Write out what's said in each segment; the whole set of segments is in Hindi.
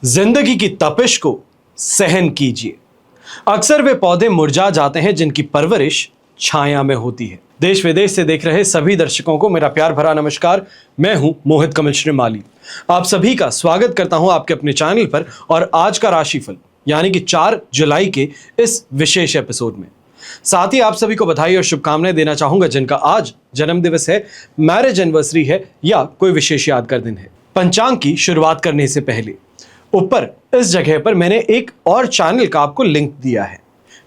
जिंदगी की तपिश को सहन कीजिए। अक्सर वे पौधे मुरझा जाते हैं जिनकी परवरिश छाया में होती है। देश विदेश से देख रहे सभी दर्शकों को मेरा प्यार भरा नमस्कार। मैं हूं मोहित कमल श्रीमाली। आप सभी का स्वागत करता हूं आपके अपने चैनल पर और आज का राशिफल यानी कि 4 जुलाई के इस विशेष एपिसोड में। साथ ही आप सभी को बधाई और शुभकामनाएं देना चाहूंगा जिनका आज जन्म दिवस है, मैरिज एनिवर्सरी है या कोई विशेष यादगार दिन है। पंचांग की शुरुआत करने से पहले ऊपर इस जगह पर मैंने एक और चैनल का आपको लिंक दिया है।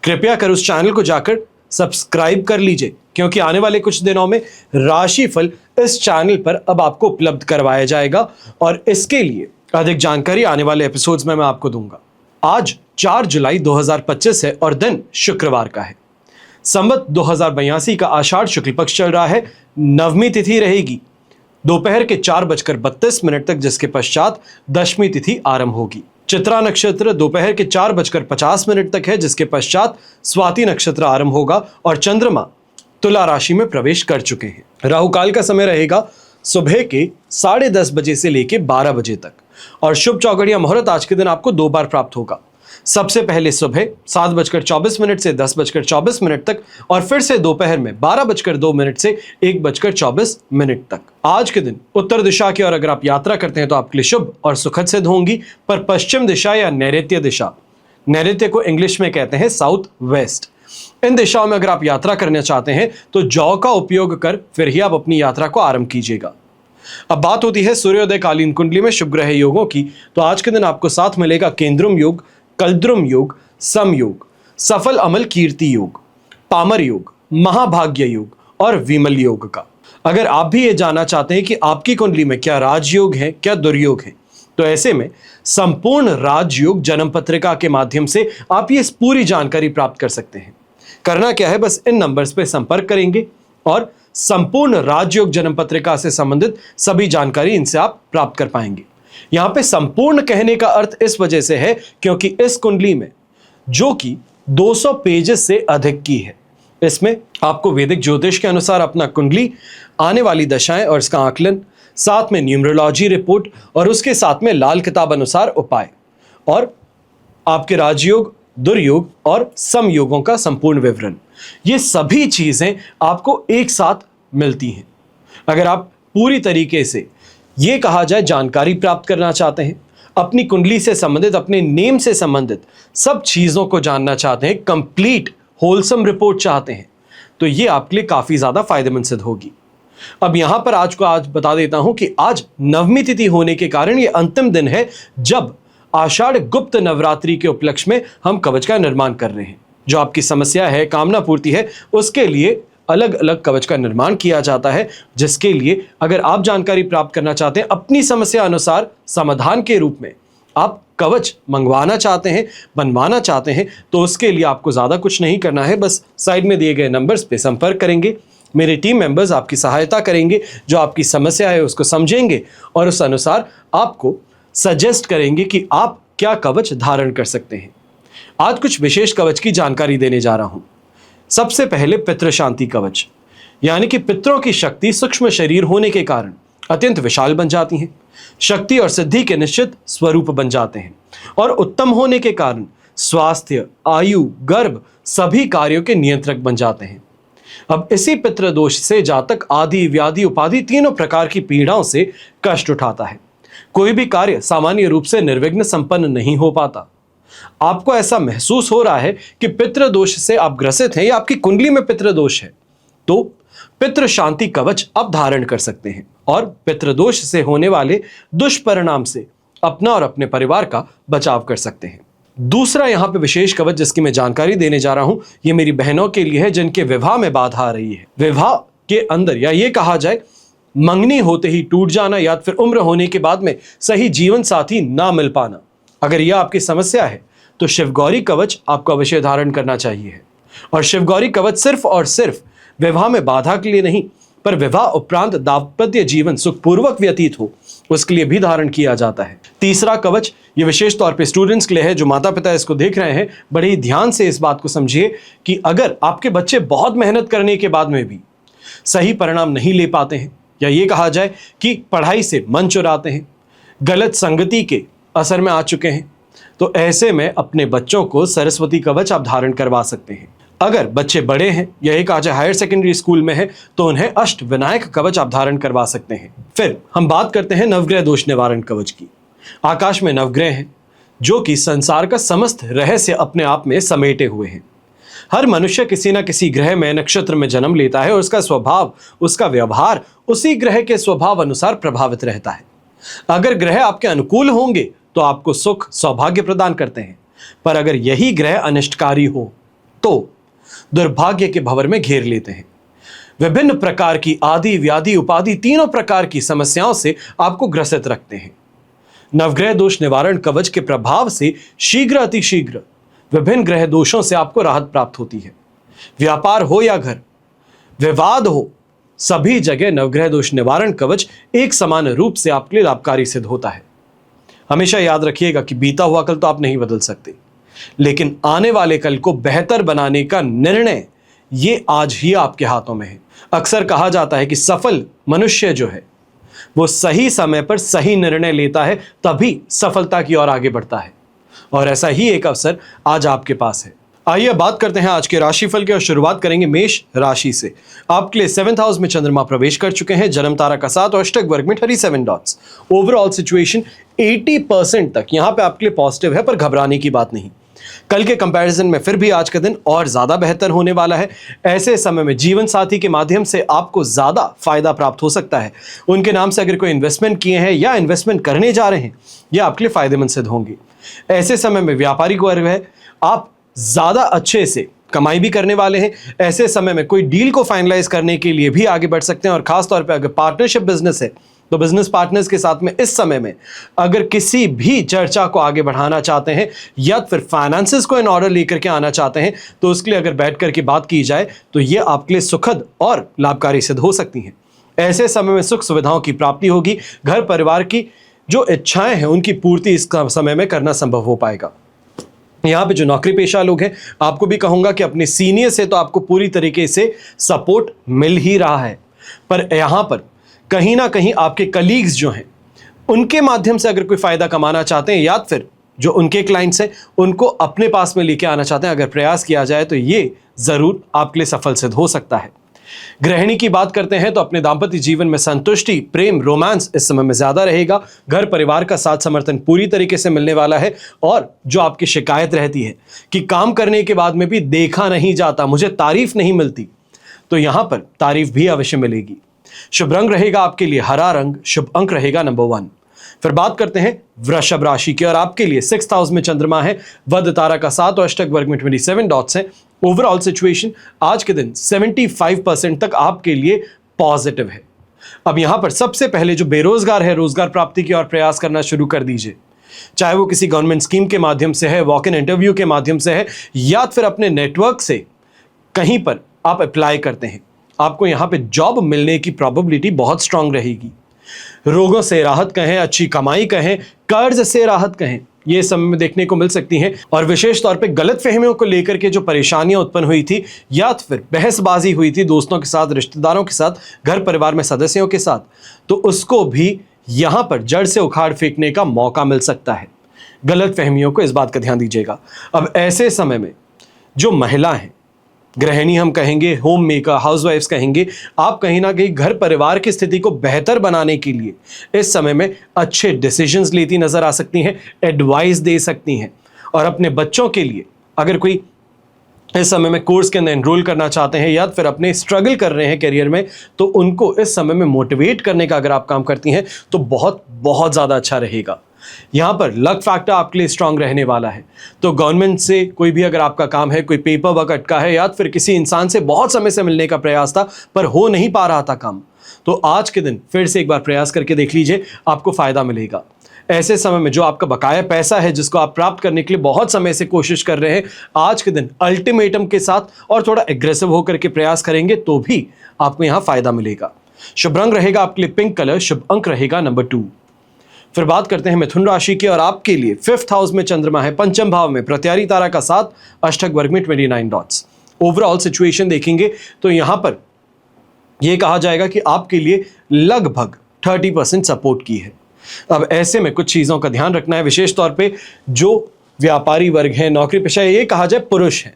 कृपया कर उस चैनल को जाकर सब्सक्राइब कर लीजिए क्योंकि आने वाले कुछ दिनों में राशिफल इस चैनल पर अब आपको उपलब्ध करवाया जाएगा और इसके लिए अधिक जानकारी आने वाले एपिसोड्स में मैं आपको दूंगा। आज 4 जुलाई 2025 है और दिन शुक्रवार का है। संवत 2082 का आषाढ़ शुक्ल पक्ष चल रहा है। नवमी तिथि रहेगी दोपहर के 4:32 तक, जिसके पश्चात दशमी तिथि आरंभ होगी। चित्रा नक्षत्र दोपहर के 4:50 तक है, जिसके पश्चात स्वाति नक्षत्र आरंभ होगा और चंद्रमा तुला राशि में प्रवेश कर चुके हैं। राहु काल का समय रहेगा सुबह के 10:30 बजे से लेकर 12 बजे तक और शुभ चौघड़िया मुहूर्त आज के दिन आपको 2 बार प्राप्त होगा। सबसे पहले सुबह 7:24 से 10:24 तक और फिर से दोपहर में 12:02 से 1:24 तक। आज के दिन उत्तर दिशा की ओर अगर आप यात्रा करते हैं तो आपके लिए शुभ और सुखद सिद्ध होंगी, पर पश्चिम दिशा या नैऋत्य दिशा, नैऋत्य को इंग्लिश में कहते हैं साउथ वेस्ट, इन दिशाओं में अगर आप यात्रा करना चाहते हैं तो जौ का उपयोग कर फिर ही आप अपनी यात्रा को आरंभ कीजिएगा। अब बात होती है सूर्योदय कालीन कुंडली में शुभ ग्रह योगों की, तो आज के दिन आपको साथ मिलेगा केंद्रुम योग, कलद्रुम योग, सम योग, सफल अमल कीर्ति योग, पामर योग, महाभाग्य योग और विमल योग का। अगर आप भी ये जानना चाहते हैं कि आपकी कुंडली में क्या राजयोग है, क्या दुर्योग है, तो ऐसे में संपूर्ण राजयोग जन्म पत्रिका के माध्यम से आप ये पूरी जानकारी प्राप्त कर सकते हैं। करना क्या है, बस इन नंबर्स पे संपर्क करेंगे और संपूर्ण राजयोग जन्म पत्रिका से संबंधित सभी जानकारी इनसे आप प्राप्त कर पाएंगे। यहां पे संपूर्ण कहने का अर्थ इस वजह से है क्योंकि इस कुंडली में जो कि 200 पेजेस से अधिक की है, इसमें आपको वैदिक ज्योतिष के अनुसार अपना कुंडली, आने वाली दशाएं और इसका आकलन, साथ में न्यूमरोलॉजी रिपोर्ट और उसके साथ में लाल किताब अनुसार उपाय और आपके राजयोग, दुर्योग और समयोगों का संपूर्ण विवरण, ये सभी चीजें आपको एक साथ मिलती हैं। अगर आप पूरी तरीके से ये कहा जाए जानकारी प्राप्त करना चाहते हैं, अपनी कुंडली से संबंधित, अपने नेम से संबंधित सब चीजों को जानना चाहते हैं, कंप्लीट होलसम रिपोर्ट चाहते हैं, तो ये आपके लिए काफी ज्यादा फायदेमंद सिद्ध होगी। अब यहां पर आज बता देता हूं कि आज नवमी तिथि होने के कारण ये अंतिम दिन है जब आषाढ़ गुप्त नवरात्रि के उपलक्ष्य में हम कवच का निर्माण कर रहे हैं। जो आपकी समस्या है, कामना पूर्ति है, उसके लिए अलग अलग कवच का निर्माण किया जाता है, जिसके लिए अगर आप जानकारी प्राप्त करना चाहते हैं, अपनी समस्या अनुसार समाधान के रूप में आप कवच मंगवाना चाहते हैं, बनवाना चाहते हैं, तो उसके लिए आपको ज़्यादा कुछ नहीं करना है। बस साइड में दिए गए नंबर्स पे संपर्क करेंगे, मेरे टीम मेंबर्स आपकी सहायता करेंगे, जो आपकी समस्या है उसको समझेंगे और उस अनुसार आपको सजेस्ट करेंगे कि आप क्या कवच धारण कर सकते हैं। आज कुछ विशेष कवच की जानकारी देने जा रहा हूं। सबसे पहले पितृ शांति कवच, यानी कि पितरों की शक्ति सूक्ष्म शरीर होने के कारण अत्यंत विशाल बन जाती हैं, शक्ति और सिद्धि के निश्चित स्वरूप बन जाते हैं और उत्तम होने के कारण स्वास्थ्य, आयु, गर्भ सभी कार्यों के नियंत्रक बन जाते हैं। अब इसी पितृ दोष से जातक आदि, व्याधि, उपाधि तीनों प्रकार की पीड़ाओं से कष्ट उठाता है। कोई भी कार्य सामान्य रूप से निर्विघ्न संपन्न नहीं हो पाता। आपको ऐसा महसूस हो रहा है कि पितृ दोष से आप ग्रसित हैं या आपकी कुंडली में पितृ दोष है, तो पितृ शांति कवच आप धारण कर सकते हैं और पितृ दोष से होने वाले दुष्परिणाम से अपना और अपने परिवार का बचाव कर सकते हैं। दूसरा यहां पे विशेष कवच जिसकी मैं जानकारी देने जा रहा हूं, ये मेरी बहनों के लिए है जिनके विवाह में बाधा आ रही है। विवाह के अंदर या ये कहा जाए मंगनी होते ही टूट जाना या फिर उम्र होने के बाद में सही जीवन साथी ना मिल पाना, अगर यह आपकी समस्या है तो शिवगौरी कवच आपको अवश्य धारण करना चाहिए। और शिवगौरी कवच सिर्फ और सिर्फ विवाह में बाधा के लिए नहीं, पर विवाह उपरांत दाम्पत्य जीवन सुखपूर्वक व्यतीत हो उसके लिए भी धारण किया जाता है। तीसरा कवच ये विशेष तौर पे स्टूडेंट्स के लिए है। जो माता पिता इसको देख रहे हैं, बड़े ही ध्यान से इस बात को समझिए कि अगर आपके बच्चे बहुत मेहनत करने के बाद में भी सही परिणाम नहीं ले पाते हैं या ये कहा जाए कि पढ़ाई से मन चुराते हैं, गलत संगति के असर में आ चुके हैं, तो ऐसे में अपने बच्चों को सरस्वती कवच आप धारण करवा सकते हैं। अगर बच्चे बड़े हैं या एक आज हायर सेकेंडरी स्कूल में है तो उन्हें अष्ट विनायक कवच आप धारण करवा सकते हैं। फिर हम बात करते हैं नवग्रह दोष निवारण कवच की। आकाश में नवग्रह हैं जो कि संसार का समस्त रहस्य अपने आप में समेटे हुए हैं। हर मनुष्य किसी न किसी ग्रह में, नक्षत्र में जन्म लेता है और उसका स्वभाव, उसका व्यवहार उसी ग्रह के स्वभाव अनुसार प्रभावित रहता है। अगर ग्रह आपके अनुकूल होंगे तो आपको सुख सौभाग्य प्रदान करते हैं, पर अगर यही ग्रह अनिष्टकारी हो तो दुर्भाग्य के भंवर में घेर लेते हैं। विभिन्न प्रकार की आदि व्याधि उपाधि तीनों प्रकार की समस्याओं से आपको ग्रसित रखते हैं। नवग्रह दोष निवारण कवच के प्रभाव से शीघ्र अतिशीघ्र विभिन्न ग्रह दोषों से आपको राहत प्राप्त होती है। व्यापार हो या घर, विवाद हो, सभी जगह नवग्रह दोष निवारण कवच एक समान रूप से आपके लिए लाभकारी सिद्ध होता है। हमेशा याद रखिएगा कि बीता हुआ कल तो आप नहीं बदल सकते, लेकिन आने वाले कल को बेहतर बनाने का निर्णय ये आज ही आपके हाथों में है। अक्सर कहा जाता है कि सफल मनुष्य जो है वो सही समय पर सही निर्णय लेता है, तभी सफलता की ओर आगे बढ़ता है, और ऐसा ही एक अवसर आज आपके पास है। आइए बात करते हैं आज के राशिफल की और शुरुआत करेंगे मेष राशि से। आपके लिए 7th हाउस में चंद्रमा प्रवेश कर चुके हैं। जन्म तारा का 7 और अष्टक वर्ग में 37 डॉट्स। ओवरऑल सिचुएशन 80% तक यहां पे आपके लिए पॉजिटिव है, पर घबराने की बात नहीं। कल के कंपैरिजन में फिर भी आज का दिन और ज्यादा बेहतर होने वाला है। ऐसे समय में जीवन साथी के माध्यम से आपको ज्यादा फायदा प्राप्त हो सकता है। उनके नाम से अगर कोई इन्वेस्टमेंट किए हैं या इन्वेस्टमेंट करने जा रहे हैं, यह आपके लिए फायदेमंद सिद्ध होंगे। ऐसे समय में व्यापारिक वर्ग है, आप ज्यादा अच्छे से कमाई भी करने वाले हैं। ऐसे समय में कोई डील को फाइनलाइज करने के लिए भी आगे बढ़ सकते हैं, और खासतौर पे अगर पार्टनरशिप बिजनेस है तो बिजनेस पार्टनर्स के साथ में इस समय में अगर किसी भी चर्चा को आगे बढ़ाना चाहते हैं या फिर फाइनेंसेस को इन ऑर्डर लेकर के आना चाहते हैं, तो उसके लिए अगर बैठ करके बात की जाए तो ये आपके लिए सुखद और लाभकारी सिद्ध हो सकती हैं। ऐसे समय में सुख सुविधाओं की प्राप्ति होगी। घर परिवार की जो इच्छाएं हैं उनकी पूर्ति इस समय में करना संभव हो पाएगा। यहाँ पे जो नौकरी पेशा लोग हैं, आपको भी कहूंगा कि अपने सीनियर से तो आपको पूरी तरीके से सपोर्ट मिल ही रहा है, पर यहाँ पर कहीं ना कहीं आपके कलीग्स जो हैं उनके माध्यम से अगर कोई फायदा कमाना चाहते हैं या फिर जो उनके क्लाइंट्स हैं उनको अपने पास में लेके आना चाहते हैं, अगर प्रयास किया जाए तो ये जरूर आपके लिए सफल सिद्ध हो सकता है। गृहिणी की बात करते हैं तो अपने दाम्पत्य जीवन में संतुष्टि, प्रेम, रोमांस इस समय में ज्यादा रहेगा। घर परिवार का साथ समर्थन पूरी तरीके से मिलने वाला है, और जो आपकी शिकायत रहती है कि काम करने के बाद में भी देखा नहीं जाता, मुझे तारीफ नहीं मिलती, तो यहां पर तारीफ भी अवश्य मिलेगी। शुभ रंग रहेगा आपके लिए हरा रंग, शुभ अंक रहेगा नंबर 1। फिर बात करते हैं वृषभ राशि की, और आपके लिए 6th हाउस में चंद्रमा है। वध तारा का 7 और अष्टक वर्ग में 27 डॉट्स हैं। ओवरऑल सिचुएशन आज के दिन 75% तक आपके लिए पॉजिटिव है। अब यहां पर सबसे पहले जो बेरोजगार है, रोजगार प्राप्ति की ओर प्रयास करना शुरू कर दीजिए, चाहे वो किसी गवर्नमेंट स्कीम के माध्यम से है, वॉक इन इंटरव्यू के माध्यम से है, या फिर अपने नेटवर्क से कहीं पर आप अप्लाई करते हैं, आपको यहां पे जॉब मिलने की प्रोबेबिलिटी बहुत स्ट्रांग रहेगी। रोगों से राहत कहें, अच्छी कमाई कहें, कर्ज से राहत कहें, ये समय में देखने को मिल सकती हैं। और विशेष तौर पे गलत फहमियों को लेकर के जो परेशानियां उत्पन्न हुई थी या फिर बहसबाजी हुई थी दोस्तों के साथ, रिश्तेदारों के साथ, घर परिवार में सदस्यों के साथ, तो उसको भी यहां पर जड़ से उखाड़ फेंकने का मौका मिल सकता है। गलत फहमियों को, इस बात का ध्यान दीजिएगा। अब ऐसे समय में जो महिला हैं, गृहिणी हम कहेंगे, होम मेकर, हाउसवाइफ्स कहेंगे, आप कहीं ना कहीं घर परिवार की स्थिति को बेहतर बनाने के लिए इस समय में अच्छे डिसीजंस लेती नजर आ सकती हैं, एडवाइस दे सकती हैं। और अपने बच्चों के लिए अगर कोई इस समय में कोर्स के अंदर एनरोल करना चाहते हैं या फिर अपने स्ट्रगल कर रहे हैं करियर में, तो उनको इस समय में मोटिवेट करने का अगर आप काम करती हैं तो बहुत बहुत ज़्यादा अच्छा रहेगा। यहाँ पर लक फैक्टर आपके लिए स्ट्रांग रहने वाला है। तो गवर्नमेंट से कोई भी अगर आपका काम है, कोई पेपर वर्क अटका है या फिर किसी इंसान से बहुत समय से मिलने का प्रयास था पर हो नहीं पा रहा था काम, तो आज के दिन फिर से एक बार प्रयास करके देख लीजिए, आपको फायदा मिलेगा। ऐसे समय में जो आपका बकाया पैसा है जिसको आप प्राप्त करने के लिए बहुत समय से कोशिश कर रहे हैं, आज के दिन अल्टीमेटम के साथ और थोड़ा एग्रेसिव होकर के प्रयास करेंगे तो भी आपको यहाँ फायदा मिलेगा। शुभ रंग रहेगा आपके लिए पिंक कलर, शुभ अंक रहेगा नंबर 2। फिर बात करते हैं मिथुन राशि की, और आपके लिए 5th हाउस में चंद्रमा है, पंचम भाव में प्रत्यारी तारा का 7, अष्टक वर्ग में 29 डॉट्स। ओवरऑल सिचुएशन देखेंगे तो यहां पर यह कहा जाएगा कि आपके लिए लगभग 30% सपोर्ट की है। अब ऐसे में कुछ चीजों का ध्यान रखना है, विशेष तौर पे जो व्यापारी वर्ग है, नौकरी पेशा, ये कहा जाए पुरुष है।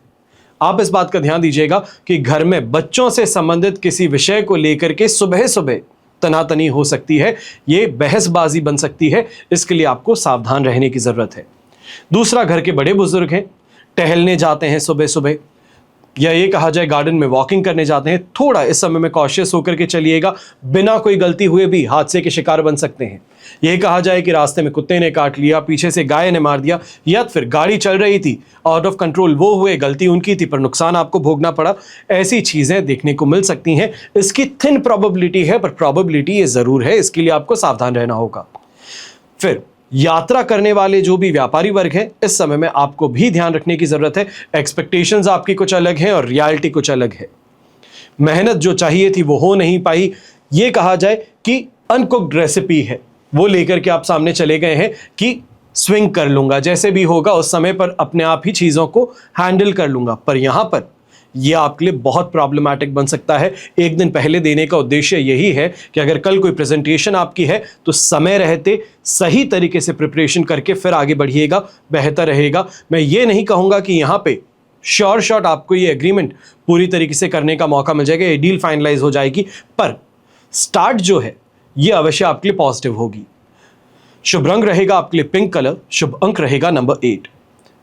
आप इस बात का ध्यान दीजिएगा कि घर में बच्चों से संबंधित किसी विषय को लेकर के सुबह सुबह तनातनी हो सकती है, ये बहसबाजी बन सकती है, इसके लिए आपको सावधान रहने की जरूरत है। दूसरा, घर के बड़े बुजुर्ग हैं, टहलने जाते हैं सुबह सुबह, या ये कहा जाए गार्डन में वॉकिंग करने जाते हैं, थोड़ा इस समय में कॉशियस होकर के चलिएगा, बिना कोई गलती हुए भी हादसे के शिकार बन सकते हैं। यह कहा जाए कि रास्ते में कुत्ते ने काट लिया, पीछे से गाय ने मार दिया, या फिर गाड़ी चल रही थी, आउट ऑफ कंट्रोल वो हुए, गलती उनकी थी पर नुकसान आपको भोगना पड़ा, ऐसी चीजें देखने को मिल सकती हैं। इसकी थिन प्रोबेबिलिटी है, पर प्रोबेबिलिटी ये जरूर है, इसके लिए आपको सावधान रहना होगा। फिर यात्रा करने वाले जो भी व्यापारी वर्ग हैं, इस समय में आपको भी ध्यान रखने की जरूरत है। एक्सपेक्टेशंस आपकी कुछ अलग हैं और रियलिटी कुछ अलग है। मेहनत जो चाहिए थी वो हो नहीं पाई, ये कहा जाए कि अनकुक्ड रेसिपी है, वो लेकर के आप सामने चले गए हैं कि स्विंग कर लूंगा, जैसे भी होगा उस समय पर अपने आप ही चीजों को हैंडल कर लूंगा, पर यहां पर यह आपके लिए बहुत प्रॉब्लमैटिक बन सकता है। एक दिन पहले देने का उद्देश्य यही है कि अगर कल कोई प्रेजेंटेशन आपकी है तो समय रहते सही तरीके से प्रिपरेशन करके फिर आगे बढ़िएगा, बेहतर रहेगा। मैं ये नहीं कहूंगा कि यहाँ पे श्योर शॉट आपको ये एग्रीमेंट पूरी तरीके से करने का मौका मिल जाएगा, ये डील फाइनलाइज हो जाएगी, पर स्टार्ट जो है ये अवश्य आपके लिए पॉजिटिव होगी। शुभ रंग रहेगा आपके लिए पिंक कलर, शुभ अंक रहेगा नंबर 8।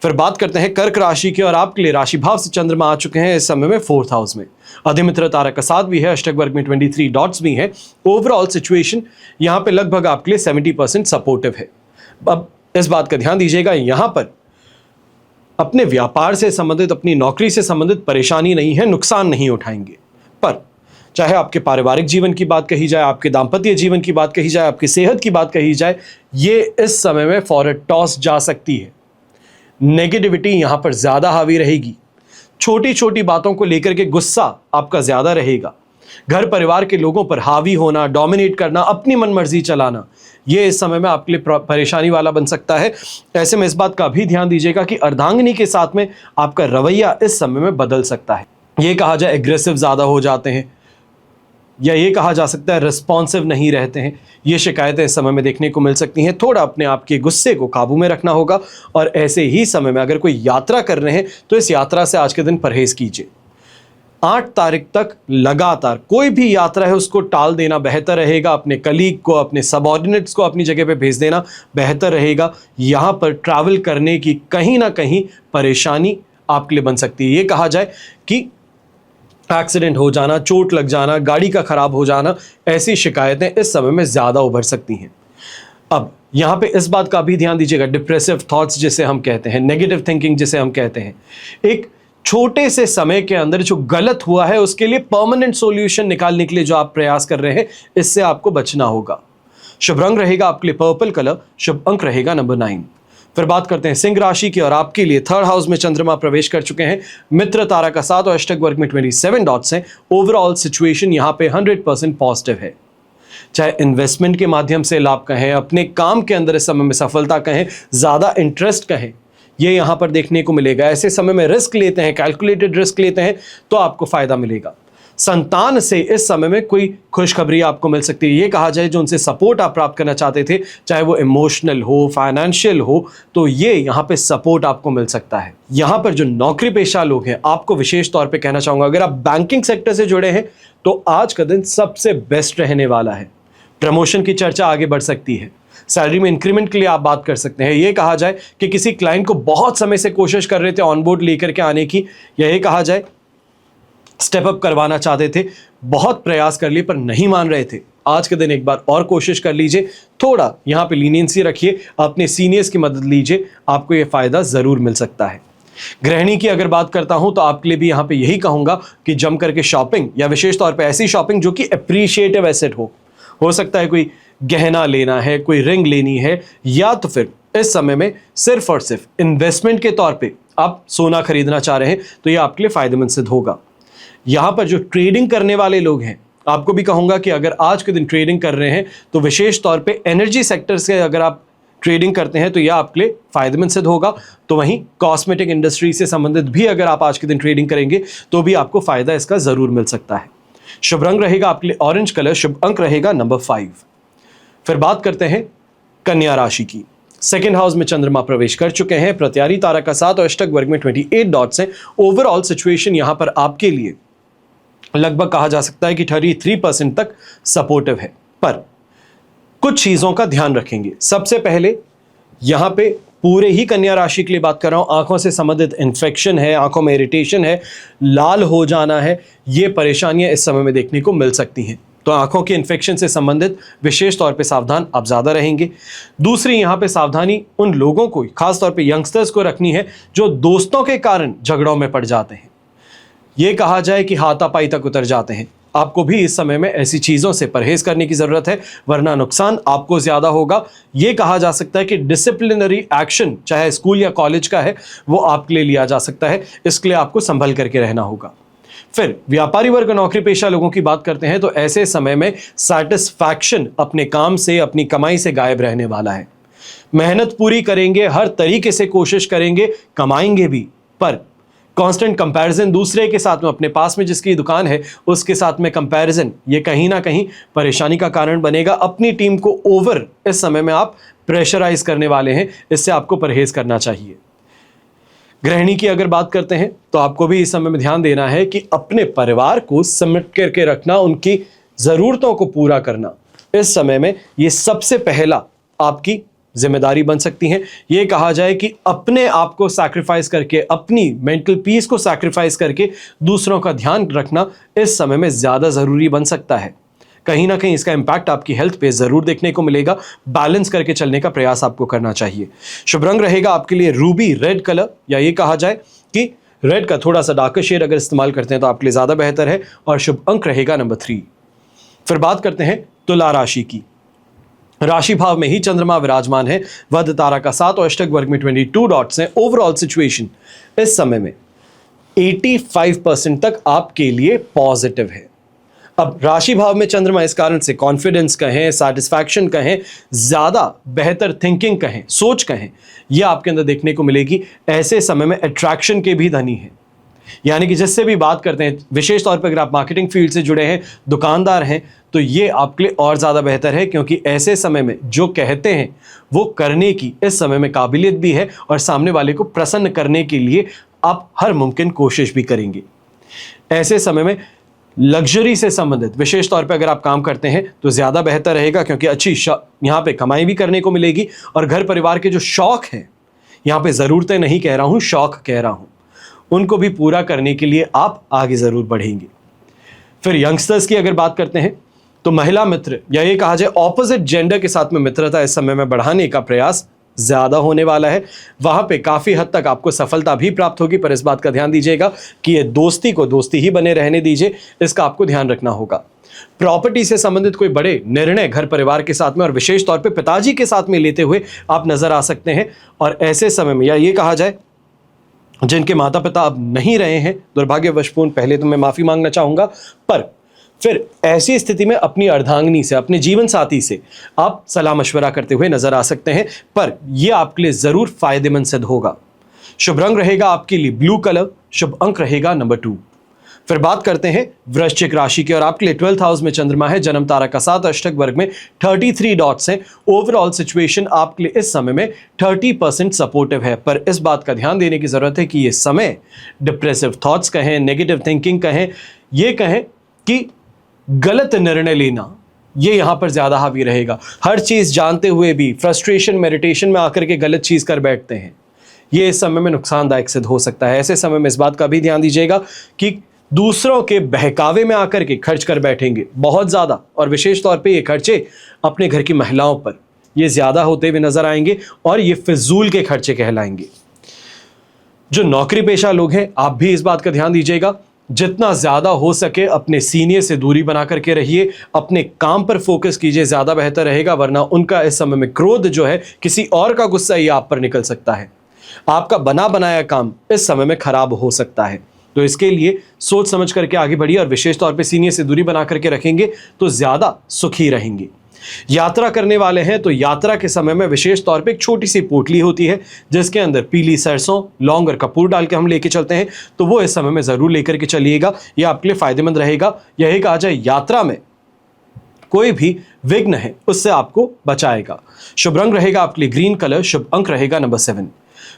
फिर बात करते हैं कर्क राशि की, और आपके लिए राशि भाव से चंद्रमा आ चुके हैं इस समय में 4th हाउस में। अधिमित्र तारा का साथ भी है, अष्टक वर्ग में 23 डॉट्स भी हैं। ओवरऑल सिचुएशन यहाँ पे लगभग आपके लिए 70% सपोर्टिव है। अब इस बात का ध्यान दीजिएगा, यहाँ पर अपने व्यापार से संबंधित, अपनी नौकरी से संबंधित परेशानी नहीं है, नुकसान नहीं उठाएंगे। पर चाहे आपके पारिवारिक जीवन की बात कही जाए, आपके दाम्पत्य जीवन की बात कही जाए, आपकी सेहत की बात कही जाए, ये इस समय में फॉर अ टॉस जा सकती है। नेगेटिविटी यहां पर ज्यादा हावी रहेगी, छोटी छोटी बातों को लेकर के गुस्सा आपका ज्यादा रहेगा। घर परिवार के लोगों पर हावी होना, डोमिनेट करना, अपनी मनमर्जी चलाना, यह इस समय में आपके लिए परेशानी वाला बन सकता है। ऐसे में इस बात का भी ध्यान दीजिएगा कि अर्धांगिनी के साथ में आपका रवैया इस समय में बदल सकता है। यह कहा जाए एग्रेसिव ज्यादा हो जाते हैं, या ये कहा जा सकता है रिस्पॉन्सिव नहीं रहते हैं, ये शिकायतें इस समय में देखने को मिल सकती हैं। थोड़ा अपने आप के गुस्से को काबू में रखना होगा, और ऐसे ही समय में अगर कोई यात्रा कर रहे हैं तो इस यात्रा से आज के दिन परहेज कीजिए। 8 तारीख तक लगातार कोई भी यात्रा है उसको टाल देना बेहतर रहेगा। अपने कलीग को, अपने सबऑर्डिनेट्स को अपनी जगह पे भेज देना बेहतर रहेगा। यहाँ पर ट्रैवल करने की कहीं ना कहीं परेशानी आपके लिए बन सकती है। ये कहा जाए कि एक्सीडेंट हो जाना, चोट लग जाना, गाड़ी का खराब हो जाना, ऐसी शिकायतें इस समय में ज्यादा उभर सकती हैं। अब यहां पे इस बात का भी ध्यान दीजिएगा, डिप्रेसिव थॉट्स जिसे हम कहते हैं, नेगेटिव थिंकिंग जिसे हम कहते हैं, एक छोटे से समय के अंदर जो गलत हुआ है उसके लिए परमानेंट सॉल्यूशन निकालने के लिए जो आप प्रयास कर रहे हैं, इससे आपको बचना होगा। शुभ रंग रहेगा आपके लिए पर्पल कलर, शुभ अंक रहेगा नंबर 9। फिर बात करते हैं सिंह राशि की, और आपके लिए 3rd हाउस में चंद्रमा प्रवेश कर चुके हैं। मित्र तारा का साथ और अष्टक वर्ग में 27 डॉट्स हैं। ओवरऑल सिचुएशन यहां पे 100% पॉजिटिव है। चाहे इन्वेस्टमेंट के माध्यम से लाभ कहें, अपने काम के अंदर इस समय में सफलता कहें, ज्यादा इंटरेस्ट कहें, ये यहां पर देखने को मिलेगा। ऐसे समय में रिस्क लेते हैं, कैलकुलेटेड रिस्क लेते हैं तो आपको फायदा मिलेगा। संतान से इस समय में कोई खुशखबरी आपको मिल सकती है। ये कहा जाए जो उनसे सपोर्ट आप प्राप्त करना चाहते थे, चाहे वो इमोशनल हो, फाइनेंशियल हो, तो ये यहाँ पे सपोर्ट आपको मिल सकता है। यहाँ पर जो नौकरी पेशा लोग हैं, आपको विशेष तौर पे कहना चाहूंगा, अगर आप बैंकिंग सेक्टर से जुड़े हैं तो आज का दिन सबसे बेस्ट रहने वाला है। प्रमोशन की चर्चा आगे बढ़ सकती है, सैलरी में इंक्रीमेंट के लिए आप बात कर सकते हैं। ये कहा जाए कि किसी क्लाइंट को बहुत समय से कोशिश कर रहे थे ऑनबोर्ड लेकर के आने की, या ये कहा जाए स्टेप अप करवाना चाहते थे, बहुत प्रयास कर लिए पर नहीं मान रहे थे, आज के दिन एक बार और कोशिश कर लीजिए। थोड़ा यहाँ पे लीनियंसी रखिए, अपने सीनियर्स की मदद लीजिए, आपको ये फायदा जरूर मिल सकता है। गृहिणी की अगर बात करता हूं तो आपके लिए भी यहाँ पे यही कहूंगा कि जम करके शॉपिंग, या विशेष तौर पे ऐसी शॉपिंग जो कि एप्रिशिएटिव एसेट हो सकता है कोई गहना लेना है, कोई रिंग लेनी है, या तो फिर इस समय में सिर्फ और सिर्फ इन्वेस्टमेंट के तौर पे आप सोना खरीदना चाह रहे हैं तो ये आपके लिए फायदेमंद सिद्ध होगा। यहां पर जो ट्रेडिंग करने वाले लोग हैं, आपको भी कहूंगा कि अगर आज के दिन ट्रेडिंग कर रहे हैं तो विशेष तौर पे एनर्जी सेक्टर से अगर आप ट्रेडिंग करते हैं तो यह आपके लिए फायदेमंद सिद्ध होगा। तो वहीं कॉस्मेटिक इंडस्ट्री से संबंधित भी अगर आप आज के दिन ट्रेडिंग करेंगे तो भी आपको फायदा इसका जरूर मिल सकता है। शुभ रंग रहेगा आपके लिए ऑरेंज कलर, शुभ अंक रहेगा नंबर 5। फिर बात करते हैं कन्या राशि की। सेकेंड हाउस में चंद्रमा प्रवेश कर चुके हैं, प्रत्यारी तारा का 7 और अष्टक वर्ग में 28 डॉट्स हैं। ओवरऑल सिचुएशन यहां पर आपके लिए लगभग कहा जा सकता है कि 33% तक सपोर्टिव है, पर कुछ चीजों का ध्यान रखेंगे। सबसे पहले यहां पे पूरे ही कन्या राशि के लिए बात कर रहा हूं, आंखों से संबंधित इन्फेक्शन है, आंखों में इरिटेशन है, लाल हो जाना है, ये परेशानियां इस समय में देखने को मिल सकती हैं। तो आंखों के इन्फेक्शन से संबंधित विशेष तौर पे सावधान आप ज़्यादा रहेंगे। दूसरी यहाँ पे सावधानी उन लोगों को, खास तौर पे यंगस्टर्स को रखनी है जो दोस्तों के कारण झगड़ों में पड़ जाते हैं। ये कहा जाए कि हाथापाई तक उतर जाते हैं। आपको भी इस समय में ऐसी चीज़ों से परहेज करने की ज़रूरत है, वरना नुकसान आपको ज़्यादा होगा। ये कहा जा सकता है कि डिसिप्लिनरी एक्शन चाहे स्कूल या कॉलेज का है वो आपके लिए लिया जा सकता है, इसके लिए आपको संभल करके रहना होगा। फिर व्यापारी वर्ग और नौकरी पेशा लोगों की बात करते हैं तो ऐसे समय में सैटिस्फैक्शन अपने काम से, अपनी कमाई से गायब रहने वाला है। मेहनत पूरी करेंगे, हर तरीके से कोशिश करेंगे, कमाएंगे भी, पर कांस्टेंट कंपैरिजन दूसरे के साथ में, अपने पास में जिसकी दुकान है उसके साथ में कंपैरिजन, ये कहीं ना कहीं परेशानी का कारण बनेगा। अपनी टीम को ओवर इस समय में आप प्रेशराइज करने वाले हैं, इससे आपको परहेज करना चाहिए। गृहिणी की अगर बात करते हैं तो आपको भी इस समय में ध्यान देना है कि अपने परिवार को समेट करके रखना, उनकी ज़रूरतों को पूरा करना इस समय में ये सबसे पहला आपकी जिम्मेदारी बन सकती है। ये कहा जाए कि अपने आप को सैक्रिफाइस करके, अपनी मेंटल पीस को सैक्रिफाइस करके दूसरों का ध्यान रखना इस समय में ज़्यादा ज़रूरी बन सकता है। कहीं ना कहीं इसका इम्पैक्ट आपकी हेल्थ पे ज़रूर देखने को मिलेगा। बैलेंस करके चलने का प्रयास आपको करना चाहिए। शुभ रंग रहेगा आपके लिए रूबी रेड कलर, या ये कहा जाए कि रेड का थोड़ा सा डार्कर शेड अगर इस्तेमाल करते हैं तो आपके लिए ज़्यादा बेहतर है, और शुभ अंक रहेगा नंबर 3। फिर बात करते हैं तुला राशि की। राशि भाव में ही चंद्रमा विराजमान है, वध तारा का 7 और अष्टक वर्ग में 22 डॉट्स हैं। ओवरऑल सिचुएशन इस समय में 85% तक आपके लिए पॉजिटिव है। अब राशि भाव में चंद्रमा इस कारण से कॉन्फिडेंस कहें, सैटिस्फैक्शन कहें, ज़्यादा बेहतर थिंकिंग कहें, सोच कहें, यह आपके अंदर देखने को मिलेगी। ऐसे समय में अट्रैक्शन के भी धनी है, यानी कि जिससे भी बात करते हैं, विशेष तौर पर अगर आप मार्केटिंग फील्ड से जुड़े हैं, दुकानदार हैं, तो ये आपके लिए और ज़्यादा बेहतर है, क्योंकि ऐसे समय में जो कहते हैं वो करने की इस समय में काबिलियत भी है, और सामने वाले को प्रसन्न करने के लिए आप हर मुमकिन कोशिश भी करेंगे। ऐसे समय में लग्जरी से संबंधित विशेष तौर पे अगर आप काम करते हैं तो ज़्यादा बेहतर रहेगा, क्योंकि अच्छी यहाँ पे कमाई भी करने को मिलेगी, और घर परिवार के जो शौक हैं, यहाँ पे ज़रूरतें नहीं कह रहा हूँ, शौक कह रहा हूँ, उनको भी पूरा करने के लिए आप आगे ज़रूर बढ़ेंगे। फिर यंगस्टर्स की अगर बात करते हैं तो महिला मित्र, या ये कहा जाए ऑपोजिट जेंडर के साथ में मित्रता इस समय में बढ़ाने का प्रयास ज़्यादा होने वाला है। वहाँ पे काफ़ी हद तक आपको सफलता भी प्राप्त होगी, पर इस बात का ध्यान दीजिएगा कि ये दोस्ती को दोस्ती ही बने रहने दीजिए, इसका आपको ध्यान रखना होगा। प्रॉपर्टी से संबंधित कोई बड़े निर्णय घर परिवार के साथ में और विशेष तौर पे पिताजी के साथ में लेते हुए आप नज़र आ सकते हैं। और ऐसे समय में, या ये कहा जाए जिनके माता पिता अब नहीं रहे हैं दुर्भाग्यवशपूर्ण, पहले तो मैं माफ़ी मांगना चाहूँगा, पर फिर ऐसी स्थिति में अपनी अर्धांगिनी से, अपने जीवन साथी से आप सलाह मशवरा करते हुए नजर आ सकते हैं, पर यह आपके लिए जरूर फायदेमंद सिद्ध होगा। शुभ रंग रहेगा आपके लिए ब्लू कलर, शुभ अंक रहेगा नंबर 2। फिर बात करते हैं वृश्चिक राशि की, और आपके लिए 12th हाउस में चंद्रमा है, जन्म तारा का 7 अष्टक वर्ग में 33 डॉट्स हैं। ओवरऑल सिचुएशन आपके लिए इस समय में 30% सपोर्टिव है, पर इस बात का ध्यान देने की जरूरत है कि ये समय डिप्रेसिव थॉट्स कहें, नेगेटिव थिंकिंग कहें, ये कहें कि गलत निर्णय लेना, ये यहाँ पर ज़्यादा हावी रहेगा। हर चीज़ जानते हुए भी फ्रस्ट्रेशन, मेडिटेशन में आकर के गलत चीज़ कर बैठते हैं, ये इस समय में नुकसानदायक सिद्ध हो सकता है। ऐसे समय में इस बात का भी ध्यान दीजिएगा कि दूसरों के बहकावे में आकर के खर्च कर बैठेंगे बहुत ज़्यादा, और विशेष तौर पे ये खर्चे अपने घर की महिलाओं पर ये ज़्यादा होते हुए नजर आएंगे, और ये फिजूल के खर्चे कहलाएंगे। जो नौकरी पेशा लोग हैं, आप भी इस बात का ध्यान दीजिएगा, जितना ज़्यादा हो सके अपने सीनियर से दूरी बना करके रहिए, अपने काम पर फोकस कीजिए, ज़्यादा बेहतर रहेगा, वरना उनका इस समय में क्रोध जो है, किसी और का गुस्सा ही आप पर निकल सकता है। आपका बना बनाया काम इस समय में खराब हो सकता है, तो इसके लिए सोच समझ करके आगे बढ़िए, और विशेष तौर पे सीनियर से दूरी बना करके रखेंगे तो ज़्यादा सुखी रहेंगे। यात्रा करने वाले हैं तो यात्रा के समय में विशेष तौर पे एक छोटी सी पोटली होती है जिसके अंदर पीली सरसों, लौंग और कपूर डाल के हम लेके चलते हैं, तो वो इस समय में ज़रूर लेकर के चलिएगा, यह आपके लिए फ़ायदेमंद रहेगा। यही कहा जाए यात्रा में कोई भी विघ्न है उससे आपको बचाएगा। शुभ रंग रहेगा आपके लिए ग्रीन कलर, शुभ अंक रहेगा नंबर 7।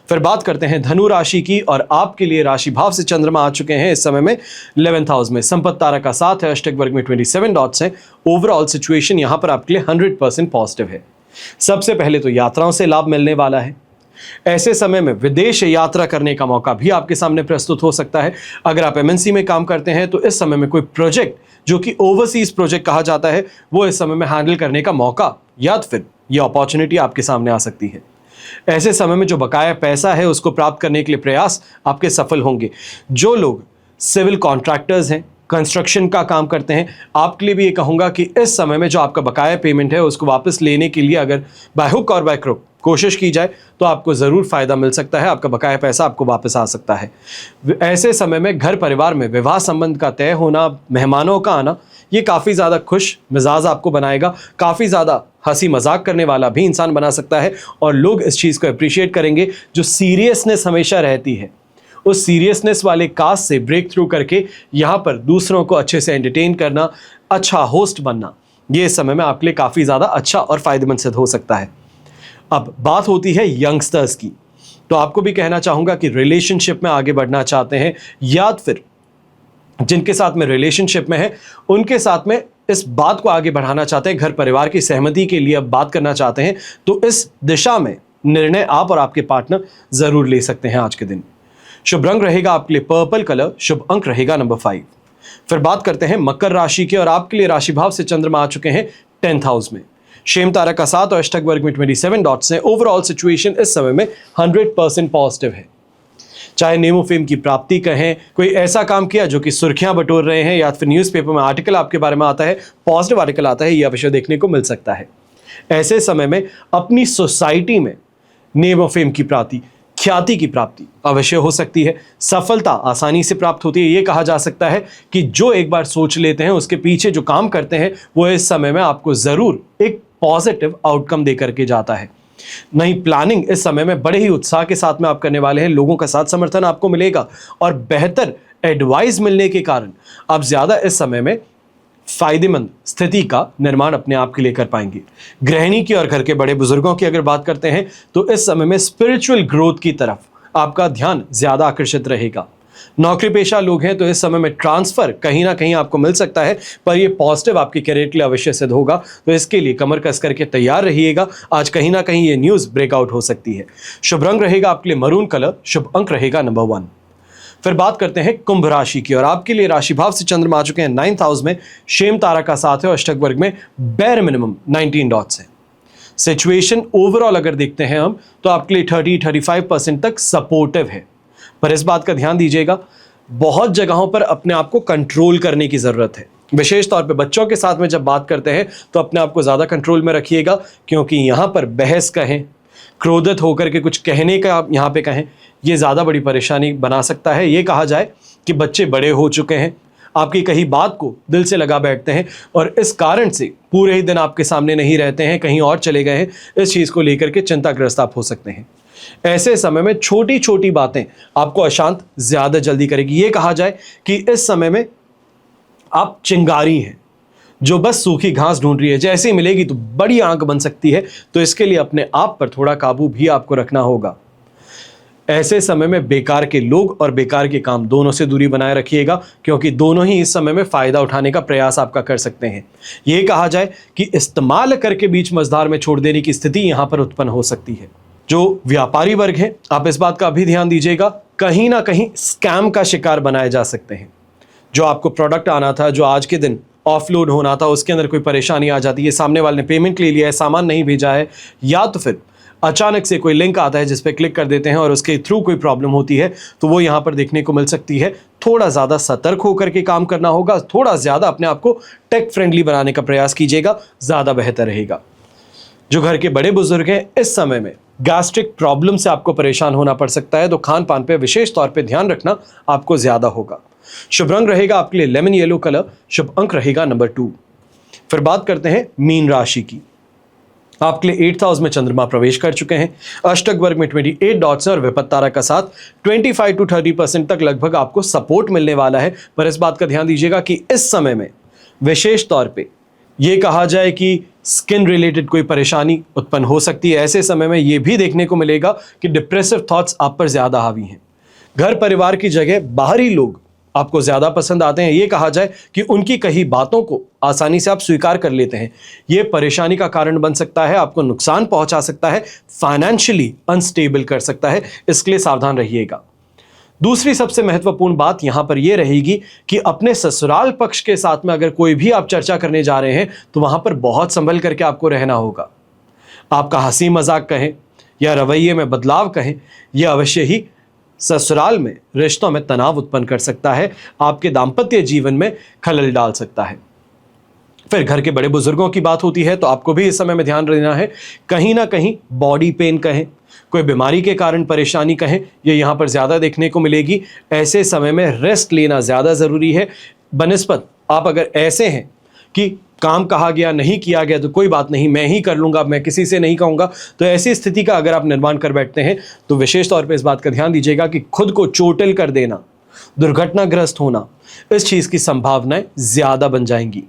फिर बात करते हैं धनु राशि की, और आपके लिए राशि भाव से चंद्रमा आ चुके हैं इस समय में 11th हाउस में। संपत्ति तारा का साथ है, अष्टक वर्ग में 27 डॉट्स हैं। ओवरऑल सिचुएशन यहां पर आपके लिए 100% पॉजिटिव है। सबसे पहले तो यात्राओं से लाभ मिलने वाला है। ऐसे समय में विदेश यात्रा करने का मौका भी आपके सामने प्रस्तुत हो सकता है। अगर आप एमएनसी में काम करते हैं तो इस समय में कोई प्रोजेक्ट जो कि ओवरसीज प्रोजेक्ट कहा जाता है वो इस समय में हैंडल करने का मौका या फिर ये अपॉर्चुनिटी आपके सामने आ सकती है। ऐसे समय में जो बकाया पैसा है उसको प्राप्त करने के लिए प्रयास आपके सफल होंगे। जो लोग सिविल कॉन्ट्रैक्टर्स हैं, कंस्ट्रक्शन का काम करते हैं, आपके लिए भी ये कहूँगा कि इस समय में जो आपका बकाया पेमेंट है उसको वापस लेने के लिए अगर बाय हुक और बाय क्रुक कोशिश की जाए तो आपको ज़रूर फ़ायदा मिल सकता है। आपका बकाया पैसा आपको वापस आ सकता है। ऐसे समय में घर परिवार में विवाह संबंध का तय होना, मेहमानों का आना, ये काफ़ी ज़्यादा खुश मिजाज आपको बनाएगा। काफ़ी ज़्यादा हंसी मजाक करने वाला भी इंसान बना सकता है और लोग इस चीज़ को अप्रिशिएट करेंगे। जो सीरियसनेस हमेशा रहती है उस सीरियसनेस वाले कास्ट से ब्रेक थ्रू करके यहाँ पर दूसरों को अच्छे से एंटरटेन करना, अच्छा होस्ट बनना, ये इस समय में आपके लिए काफ़ी ज़्यादा अच्छा और फ़ायदेमंद सिद्ध हो सकता है। अब बात होती है यंगस्टर्स की, तो आपको भी कहना चाहूँगा कि रिलेशनशिप में आगे बढ़ना चाहते हैं या फिर जिनके साथ में रिलेशनशिप में है उनके साथ में इस बात को आगे बढ़ाना चाहते हैं, घर परिवार की सहमति के लिए अब बात करना चाहते हैं, तो इस दिशा में निर्णय आप और आपके पार्टनर ज़रूर ले सकते हैं आज के दिन। शुभ रंग रहेगा आपके लिए पर्पल कलर, शुभ अंक रहेगा नंबर 5। फिर बात करते हैं मकर राशि की, और आपके लिए राशि भाव से चंद्रमा आ चुके हैं 10th हाउस में। शेम तारा का साथ और अष्टक वर्ग में 27 डॉट्स हैं। ओवरऑल सिचुएशन इस समय में 100% पॉजिटिव है। चाहे नेम ऑफ फेम की प्राप्ति कहें, कोई ऐसा काम किया जो कि सुर्खियां बटोर रहे हैं, या फिर न्यूज़पेपर में आर्टिकल आपके बारे में आता है, पॉजिटिव आर्टिकल आता है, यह विषय देखने को मिल सकता है। ऐसे समय में अपनी सोसाइटी में नेम ऑफ फेम की प्राप्ति, ख्याति की प्राप्ति अवश्य हो सकती है। सफलता आसानी से प्राप्त होती है। ये कहा जा सकता है कि जो एक बार सोच लेते हैं उसके पीछे जो काम करते हैं वो इस समय में आपको ज़रूर एक पॉजिटिव आउटकम दे करके जाता है। नई प्लानिंग इस समय में बड़े ही उत्साह के साथ में आप करने वाले हैं। लोगों का साथ समर्थन आपको मिलेगा और बेहतर एडवाइस मिलने के कारण आप ज़्यादा इस समय में फायदेमंद स्थिति का निर्माण अपने आप के लिए कर पाएंगे। गृहिणी की और घर के बड़े बुजुर्गों की अगर बात करते हैं तो इस समय में स्पिरिचुअल ग्रोथ की तरफ आपका ध्यान ज़्यादा आकर्षित रहेगा। नौकरी पेशा लोग हैं तो इस समय में ट्रांसफ़र कहीं ना कहीं आपको मिल सकता है, पर ये पॉजिटिव आपके करियर के लिए अवश्य सिद्ध होगा, तो इसके लिए कमर कस करके तैयार रहिएगा। आज कहीं ना कहीं ये न्यूज़ ब्रेकआउट हो सकती है। शुभ रंग रहेगा आपके लिए मरून कलर, शुभ अंक रहेगा नंबर 1। फिर बात करते हैं कुंभ राशि की, और आपके लिए राशि भाव से चंद्रमा आ चुके हैं 9th हाउस में। शेम तारा का साथ है और अष्टक वर्ग में बेर मिनिमम 19 डॉट्स है। सिचुएशन ओवरऑल अगर देखते हैं हम तो आपके लिए 30-35% तक सपोर्टिव है, पर इस बात का ध्यान दीजिएगा बहुत जगहों पर अपने आप को कंट्रोल करने की ज़रूरत है। विशेष तौर पे बच्चों के साथ में जब बात करते हैं तो अपने आप को ज़्यादा कंट्रोल में रखिएगा, क्योंकि यहाँ पर बहस कहें, क्रोधित होकर के कुछ कहने का आप यहाँ पे कहें, ये ज़्यादा बड़ी परेशानी बना सकता है। ये कहा जाए कि बच्चे बड़े हो चुके हैं, आपकी कहीं बात को दिल से लगा बैठते हैं और इस कारण से पूरे ही दिन आपके सामने नहीं रहते हैं, कहीं और चले गए हैं। इस चीज़ को लेकर के चिंताग्रस्त आप हो सकते हैं। ऐसे समय में छोटी छोटी बातें आपको अशांत ज़्यादा जल्दी करेगी। ये कहा जाए कि इस समय में आप चिंगारी हैं जो बस सूखी घास ढूंढ रही है, जैसे ही मिलेगी तो बड़ी आग बन सकती है, तो इसके लिए अपने आप पर थोड़ा काबू भी आपको रखना होगा। ऐसे समय में बेकार के लोग और बेकार के काम दोनों से दूरी बनाए रखिएगा, क्योंकि दोनों ही इस समय में फ़ायदा उठाने का प्रयास आपका कर सकते हैं। ये कहा जाए कि इस्तेमाल करके बीच मझधार में छोड़ देने की स्थिति यहाँ पर उत्पन्न हो सकती है। जो व्यापारी वर्ग है, आप इस बात का भी ध्यान दीजिएगा, कहीं ना कहीं स्कैम का शिकार बनाए जा सकते हैं। जो आपको प्रोडक्ट आना था, जो आज के दिन ऑफलोड होना था, उसके अंदर कोई परेशानी आ जाती है, सामने वाले ने पेमेंट ले लिया है, सामान नहीं भेजा है, या तो फिर अचानक से कोई लिंक आता है जिस पे क्लिक कर देते हैं और उसके थ्रू कोई प्रॉब्लम होती है, तो वो यहाँ पर देखने को मिल सकती है। थोड़ा ज़्यादा सतर्क होकर के काम करना होगा, थोड़ा ज़्यादा अपने आप को टेक फ्रेंडली बनाने का प्रयास कीजिएगा, ज़्यादा बेहतर रहेगा। जो घर के बड़े बुजुर्ग हैं, इस समय में गैस्ट्रिक प्रॉब्लम से आपको परेशान होना पड़ सकता है, तो खान पान पे विशेष तौर पे ध्यान रखना आपको ज़्यादा होगा। शुभ रंग रहेगा आपके लिए लेमन येलो कलर, शुभ अंक रहेगा नंबर 2। फिर बात करते हैं मीन राशि की। आपके लिए 8th हाउस में चंद्रमा प्रवेश कर चुके हैं। अष्टक वर्ग में 28 डॉट्स और विपत्त तारा का साथ 25 to 30% तक लगभग आपको सपोर्ट मिलने वाला है, पर इस बात का ध्यान दीजिएगा कि इस समय में विशेष तौर पे ये कहा जाए कि स्किन रिलेटेड कोई परेशानी उत्पन्न हो सकती है। ऐसे समय में ये भी देखने को मिलेगा कि डिप्रेसिव थॉट्स आप पर ज्यादा हावी हैं। घर परिवार की जगह बाहरी लोग आपको ज्यादा पसंद आते हैं। ये कहा जाए कि उनकी कही बातों को आसानी से आप स्वीकार कर लेते हैं। ये परेशानी का कारण बन सकता है, आपको नुकसान पहुंचा सकता है, फाइनेंशियली अनस्टेबल कर सकता है। इसके लिए सावधान रहिएगा। दूसरी सबसे महत्वपूर्ण बात यहां पर यह रहेगी कि अपने ससुराल पक्ष के साथ में अगर कोई भी आप चर्चा करने जा रहे हैं तो वहां पर बहुत संभल करके आपको रहना होगा। आपका हंसी मजाक कहें या रवैये में बदलाव कहें, यह अवश्य ही ससुराल में रिश्तों में तनाव उत्पन्न कर सकता है, आपके दाम्पत्य जीवन में खलल डाल सकता है। फिर घर के बड़े बुजुर्गों की बात होती है तो आपको भी इस समय में ध्यान रखना है। कहीं ना कहीं बॉडी पेन कहें, कोई बीमारी के कारण परेशानी कहें, ये यहाँ पर ज़्यादा देखने को मिलेगी। ऐसे समय में रेस्ट लेना ज़्यादा ज़रूरी है। बनिस्बत आप अगर ऐसे हैं कि काम कहा गया नहीं किया गया तो कोई बात नहीं, मैं ही कर लूँगा, मैं किसी से नहीं कहूँगा, तो ऐसी स्थिति का अगर आप निर्माण कर बैठते हैं तो विशेष तौर पर इस बात का ध्यान दीजिएगा कि खुद को चोटिल कर देना, दुर्घटनाग्रस्त होना, इस चीज़ की संभावनाएं ज़्यादा बन जाएंगी।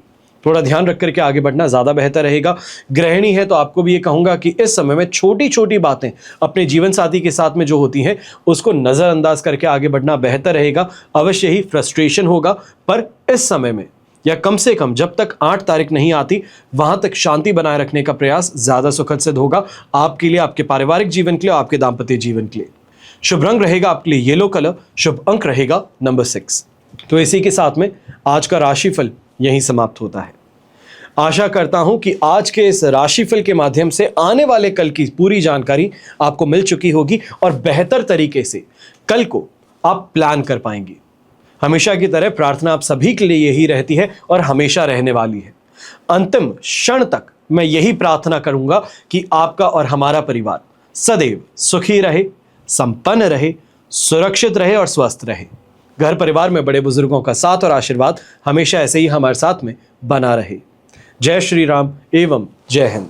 थोड़ा ध्यान रख करके आगे बढ़ना ज़्यादा बेहतर रहेगा। गृहिणी है तो आपको भी ये कहूँगा कि इस समय में छोटी छोटी बातें अपने जीवन साथी के साथ में जो होती हैं उसको नज़रअंदाज करके आगे बढ़ना बेहतर रहेगा। अवश्य ही फ्रस्ट्रेशन होगा, पर इस समय में या कम से कम जब तक 8 तारीख नहीं आती वहां तक शांति बनाए रखने का प्रयास ज़्यादा सुखद सिद्ध होगा आपके लिए, आपके पारिवारिक जीवन के लिए, आपके दाम्पत्य जीवन के लिए। शुभ रंग रहेगा आपके लिए येलो कलर, शुभ अंक रहेगा नंबर 6। तो इसी के साथ में आज का राशिफल यहीं समाप्त होता है। आशा करता हूं कि आज के इस राशिफल के माध्यम से आने वाले कल की पूरी जानकारी आपको मिल चुकी होगी और बेहतर तरीके से कल को आप प्लान कर पाएंगे। हमेशा की तरह प्रार्थना आप सभी के लिए यही रहती है और हमेशा रहने वाली है। अंतिम क्षण तक मैं यही प्रार्थना करूंगा कि आपका और हमारा परिवार सदैव सुखी रहे, संपन्न रहे, सुरक्षित रहे और स्वस्थ रहे। घर परिवार में बड़े बुजुर्गों का साथ और आशीर्वाद हमेशा ऐसे ही हमारे साथ में बना रहे। जय श्री राम एवं जय हिंद।